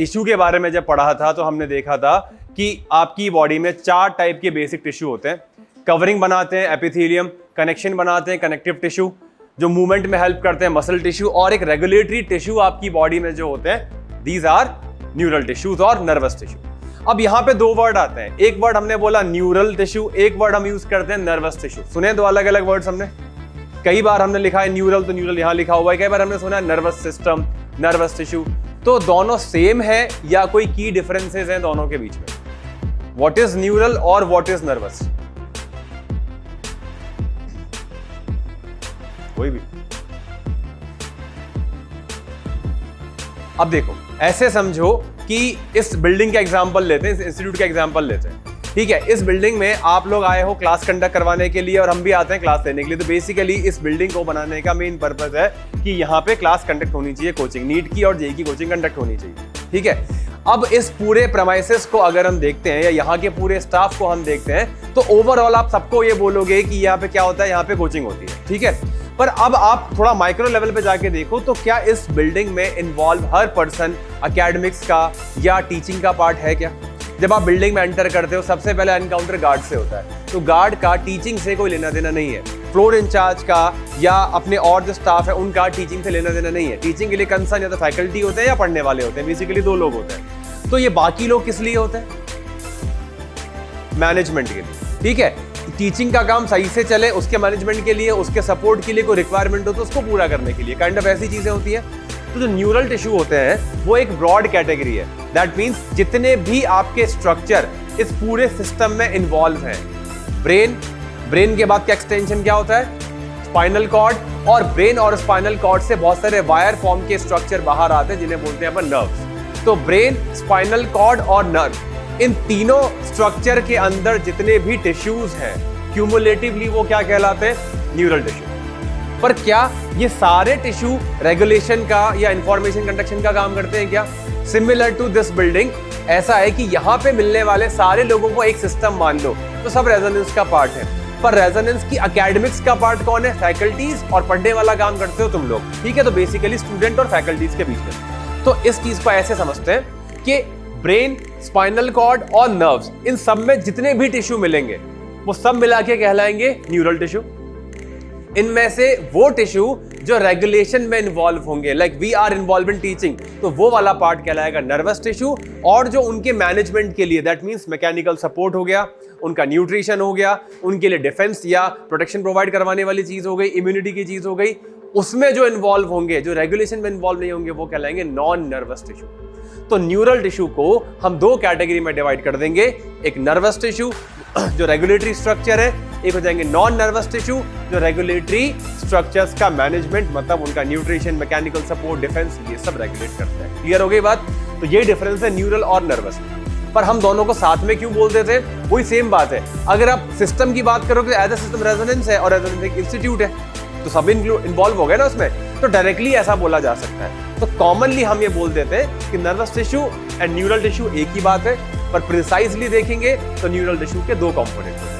Tissue के बारे में जब पढ़ा था तो हमने देखा था कि आपकी बॉडी में 4 टाइप के बेसिक टिश्यू होते हैं। कवरिंग बनाते हैं एपिथेलियम, कनेक्शन बनाते हैं कनेक्टिव टिश्यू, जो मूवमेंट में हेल्प करते हैं मसल टिश्यू, और एक रेगुलेटरी टिश्यू आपकी बॉडी में जो होते हैं, दीज आर न्यूरल टिश्यूज और नर्वस टिश्यू। अब यहाँ पे 2 वर्ड आते हैं, एक वर्ड हमने बोला न्यूरल टिश्यू, एक वर्ड हम यूज करते हैं नर्वस टिश्यू। सुने 2 अलग अलग वर्ड्स हमने, कई बार हमने लिखा है न्यूरल तो न्यूरल यहाँ लिखा हुआ है, कई बार हमने सुना है नर्वस सिस्टम, नर्वस टिश्यू। तो दोनों सेम है या कोई की डिफरेंसेस हैं दोनों के बीच में? व्हाट इज न्यूरल और व्हाट इज नर्वस? कोई भी? अब देखो, ऐसे समझो कि इस बिल्डिंग का एग्जांपल लेते हैं, इस इंस्टीट्यूट का एग्जांपल लेते हैं, ठीक है। इस बिल्डिंग में आप लोग आए हो क्लास कंडक्ट करवाने के लिए और हम भी आते हैं क्लास लेने के लिए। तो बेसिकली इस बिल्डिंग को बनाने का मेन पर्पस है कि यहाँ पे क्लास कंडक्ट होनी चाहिए, कोचिंग नीट की और जेईई की कोचिंग कंडक्ट होनी चाहिए, ठीक है। अब इस पूरे प्रेमाइसेस को अगर हम देखते हैं या यहाँ के पूरे स्टाफ को हम देखते हैं तो ओवरऑल आप सबको ये बोलोगे कि यहाँ पे क्या होता है, यहाँ पे कोचिंग होती है, ठीक है। पर अब आप थोड़ा माइक्रो लेवल पे जाके देखो तो क्या इस बिल्डिंग में इन्वॉल्व हर पर्सन एकेडमिक्स का या टीचिंग का पार्ट है क्या? जब आप बिल्डिंग में एंटर करते हो सबसे पहले एनकाउंटर गार्ड से होता है, तो गार्ड का टीचिंग से कोई लेना देना नहीं है। फ्लोर इंचार्ज का या अपने और जो स्टाफ है उनका टीचिंग से लेना देना नहीं है। टीचिंग के लिए कंसर्न या तो फैकल्टी होते हैं या पढ़ने वाले होते हैं, बेसिकली 2 लोग होते हैं। तो ये बाकी लोग किस लिए होते हैं? मैनेजमेंट के लिए, ठीक है। टीचिंग का काम सही से चले उसके मैनेजमेंट के लिए, उसके सपोर्ट के लिए कोई रिक्वायरमेंट हो तो उसको पूरा करने के लिए, काइंड ऑफ ऐसी चीजें होती है। तो जो न्यूरल टिश्यू होते हैं वो एक ब्रॉड कैटेगरी है। दैट मीन्स जितने भी आपके स्ट्रक्चर इस पूरे सिस्टम में इन्वॉल्व हैं। ब्रेन के बाद का एक्सटेंशन क्या होता है? स्पाइनल कॉर्ड, और ब्रेन और स्पाइनल कॉर्ड से बहुत सारे वायर फॉर्म के स्ट्रक्चर बाहर आते हैं जिन्हें बोलते हैं अपन नर्व्स। तो ब्रेन, स्पाइनल कॉर्ड और नर्व, इन तीनों स्ट्रक्चर के अंदर जितने भी टिश्यूज हैं क्यूमुलेटिवली वो क्या कहलाते हैं? Neural tissue. पर क्या ये सारे टिश्यू रेगुलेशन का या इंफॉर्मेशन कंडक्शन का काम करते हैं क्या? सिमिलर टू दिस बिल्डिंग ऐसा है कि यहाँ पे मिलने वाले सारे लोगों को एक सिस्टम मान लो तो सब रेजोनेंस का पार्ट है। पर रेजोनेंस की एकेडमिक्स का पार्ट कौन है? फैकल्टीज, और पढ़ने वाला काम करते हो तुम लोग, ठीक है। तो बेसिकली स्टूडेंट और फैकल्टीज के बीच में। तो इस चीज को ऐसे समझते हैं कि ब्रेन, स्पाइनल कॉर्ड और नर्व्स, इन सब में जितने भी टिश्यू मिलेंगे वो सब मिला के कहलाएंगे न्यूरल टिश्यू। इनमें से वो टिश्यू जो रेगुलेशन में इन्वॉल्व होंगे, like we are involved in teaching, तो वो वाला पार्ट कहलाएगा नर्वस टिश्यू। और जो उनके मैनेजमेंट के लिए, दैट मीन्स मैकेनिकल सपोर्ट हो गया, उनका न्यूट्रिशन हो गया, उनके लिए डिफेंस या प्रोटेक्शन प्रोवाइड करवाने वाली चीज हो गई, इम्यूनिटी की चीज हो गई, उसमें जो इन्वॉल्व होंगे, जो रेगुलेशन में इन्वॉल्व नहीं होंगे, वो कहलाएंगे नॉन नर्वस टिश्यू। तो न्यूरल टिश्यू को हम 2 कैटेगरी में डिवाइड कर देंगे, एक नर्वस टिश्यू जो रेगुलेटरी स्ट्रक्चर है, एक हो जाएंगे नॉन नर्वस टिश्यू जो रेगुलेटरी स्ट्रक्चर्स का मैनेजमेंट, मतलब उनका न्यूट्रिशन, मैकेनिकल सपोर्ट, डिफेंस, ये सब रेगुलेट करते हैं। क्लियर हो गई बात? तो ये डिफरेंस है न्यूरल और नर्वस। पर हम दोनों को साथ में क्यों बोलते थे? वही सेम बात है। अगर आप सिस्टम की बात करोगे एज अ सिस्टम रेजोनेंस है और रेजोनेंस एक इंस्टीट्यूट है, तो सब इन्वॉल्व हो गए ना उसमें, तो डायरेक्टली ऐसा बोला जा सकता है। तो कॉमनली हम ये बोल देते हैं कि nervous tissue and neural tissue एक ही बात है, पर प्रिसाइजली देखेंगे तो न्यूरल टिश्यू के 2 कंपोनेंट हैं।